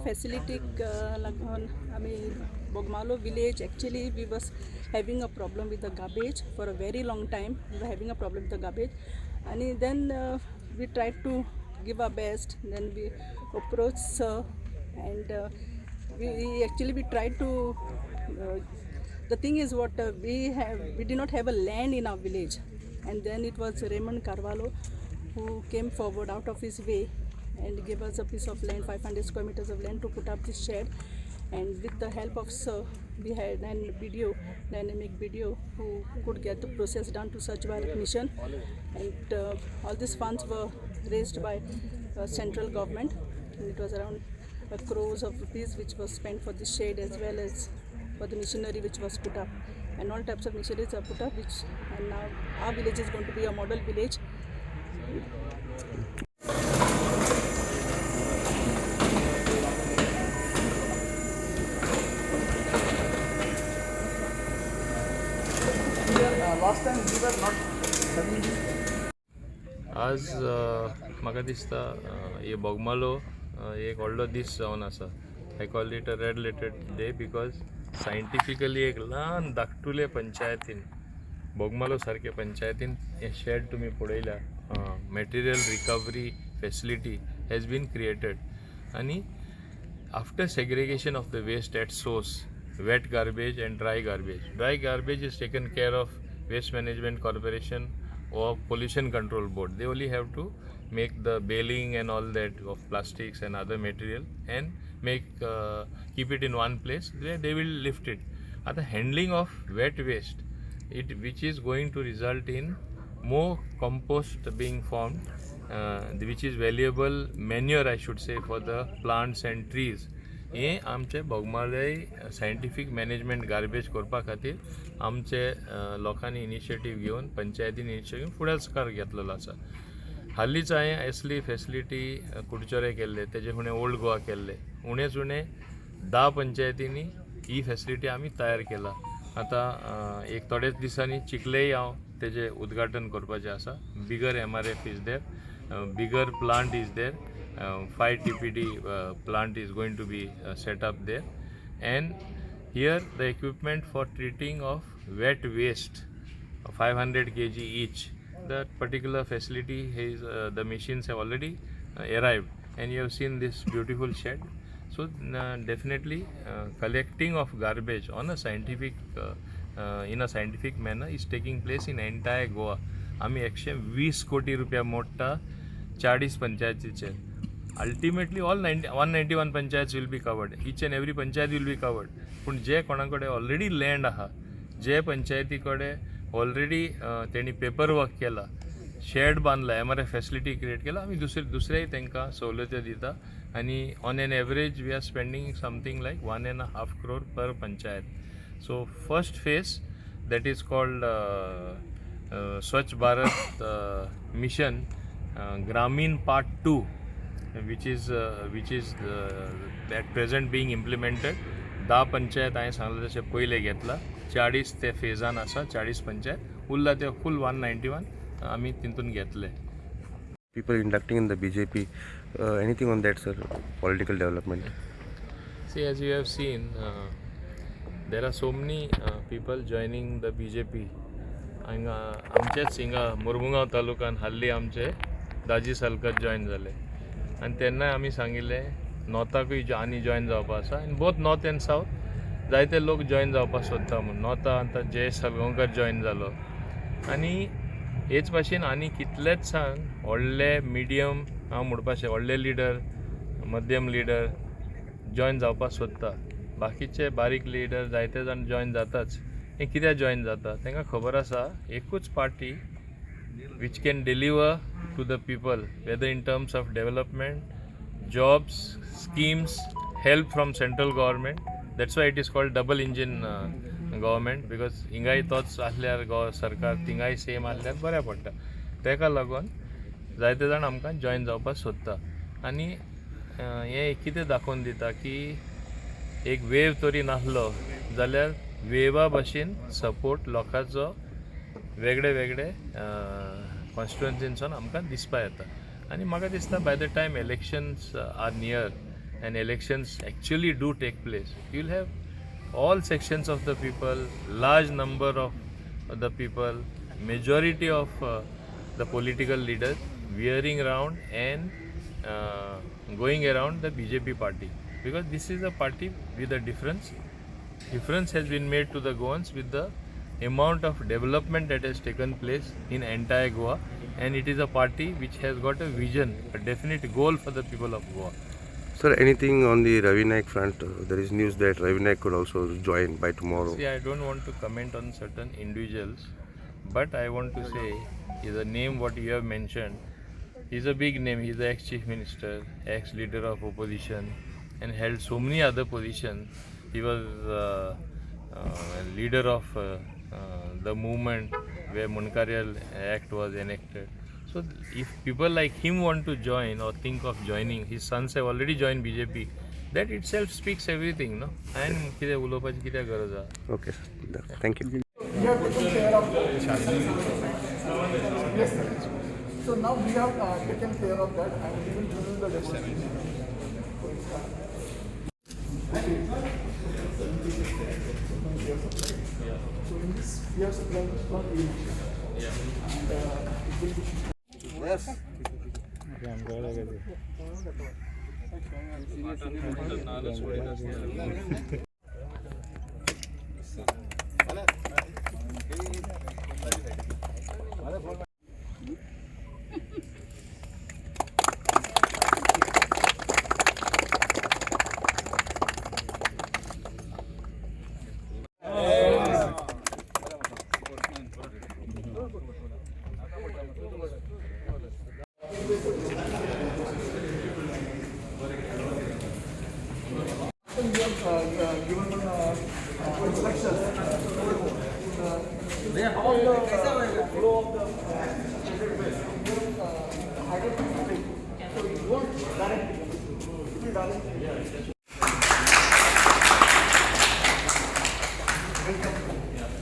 facility Bogmalo village. Actually, we was having a problem with the garbage for a very long time. We were having a problem with the garbage, and then we tried to give our best. Then we approached sir, and we tried to. The thing is, what we did not have a land in our village, and then it was Raymond Carvalho who came forward out of his way and gave us a piece of land, 500 square meters of land, to put up this shed. And with the help of sir, we had a dynamic video, who could get the process done to Swachh Bharat mission. And all these funds were raised by central government. And it was around crores of rupees which was spent for this shed, as well as for the machinery which was put up. And all types of machineries are put up, and now our village is going to be a model village. Last time we were not having this. आज म्हाका दिसता हे बोगमालो एक व्हडलो दीस जावन आसा. I call it a red letter day because scientifically एक ल्हान धाकटुले पंचायतीन, बोगमालो सारके पंचायतीन हे शेड तुमी पळयल्या, material recovery facility has been created. आनी after segregation of the waste at source, wet garbage and dry garbage. Dry garbage is taken care of Waste Management Corporation or Pollution Control Board. They only have to make the baling and all that of plastics and other material and keep it in one place. They will lift it. The handling of wet waste, which is going to result in more compost being formed, which is valuable manure, I should say, for the plants and trees. हे आमचे Bogmalo scientific management garbage करपा खातीर आमचे लोकांनी initiative घेवन, पंचायतीन initiative घेवन फुडाकार घेतलेलो आसा. हालींच हांवें असली फेसिलिटी कुडचोरे केल्ले, तेजे फुडें ओल्ड गोवा केल्ले. उणेच उणें 10 पंचायतींनी ही फेसिलिटी आमी तयार केला. आतां एक थोडेच दिसांनी चिखलेय हांव तेजें उद्घाटन करपाचें आसा. बिगर MRF is there, bigger plant is there. 5 TPD plant is going to be set up there, and here the equipment for treating of wet waste, 500 kg each. That particular facility is the machines have already arrived, and you have seen this beautiful shed. So definitely collecting of garbage on a scientific in a scientific manner is taking place in entire Goa. आम्ही 120 कोटी रुपया मोडटा 40 पंचायतीचे. Ultimately all 191 panchayats will be covered. Each and every panchayat will be covered. पण जे कोणाकडे already land आहा, जे पंचायती कडेन already तेणी पेपर वर्क केला, शेड बांधला, MRF फॅसिलिटी क्रिएट केला, आमी दुसऱ्याय तांकां सवलती दिता. आनी on an average we are spending something like 1.5 crore per panchayat. So first phase, that is called Swachh Bharat mission Gramin Part 2, which is at present being implemented. 10 panchayat हांवें सांगले तशें पयले घेतला. 40 ते फेजान आसा, 40 पंचायत उरला ते फूल 191 आमी तितून घेतले. People inducting in the BJP, anything on that, sir? Political development. See, as you have seen, there are so many people joining the BJP. आमचेच हिंगा मुरमुगांव तालुक्यान हाल्ली आमचे दाजी सालकर जॉइन जाले, आनी तेन्ना आमी सांगिल्लें नॉर्थाकूय आनी जॉइन जावपा आसा. आनी बोथ नॉर्थ एंड सावथ जायते लोक जॉइन जावपा सोदता म्हूण. नॉर्था आतां जयेश सालगांवकर जॉइन जालो, आनी हेच भाशेन आनी कितलेच सांग व्हडले मिडियम, हांव म्हणपाचें व्हडले लिडर, मध्यम लिडर जॉइन जावपा सोदता. बाकीचे बारीक लिडर जायते जाण जॉइन जाताच. हे कित्याक जॉइन जाता? तांकां खबर आसा एकूच party which can deliver to the people, whether in terms of development, jobs, schemes, help from central government. That's why it is called double engine government, because हिंगाय तोच आसल्यार सरकार थिंगाय सेम आसल्यार बऱ्या पडटा. तेका लागून जायते जाण आमकां जॉइन जावपाक सोदता. आनी हें कितें दाखोवन दिता की एक वेव तरी नासलो जाल्यार वेवा भाशेन सपोर्ट लोकांचो वेगळे वेगळे कॉन्स्टिट्युएन्सीनसून आमकां दिसपा येता. आनी म्हाका दिसता by the time elections are near, and elections actually do take place, you will have all sections of the people, large number of the people, majority of the political leaders wearing around and going around the BJP party, because this is a party with a difference. Difference has been made to the Goans with the amount of development that has taken place in entire Goa, and it is a party which has got a vision, a definite goal for the people of Goa. Sir, anything on the Ravi Naik front? There is news that Ravi Naik could also join by tomorrow. See, I don't want to comment on certain individuals, but I want to say is a name what you have mentioned. He's a big name. He's the ex-chief minister, ex-leader of opposition, and held so many other positions. He was leader of the movement where Munkaryal Act was enacted. So if people like him want to join or think of joining, his sons have already joined BJP. That itself speaks everything, no? And कितें उलोवपाची कित्याक गरज आहा? Okay, sir. Thank you. We have taken care of yes, sir. So now we have taken care of that and we will do the demonstration. So in this we have supplied from A. And it will be we have given instructions. All the flow of the hydrogen, so it won't directly, it will directly.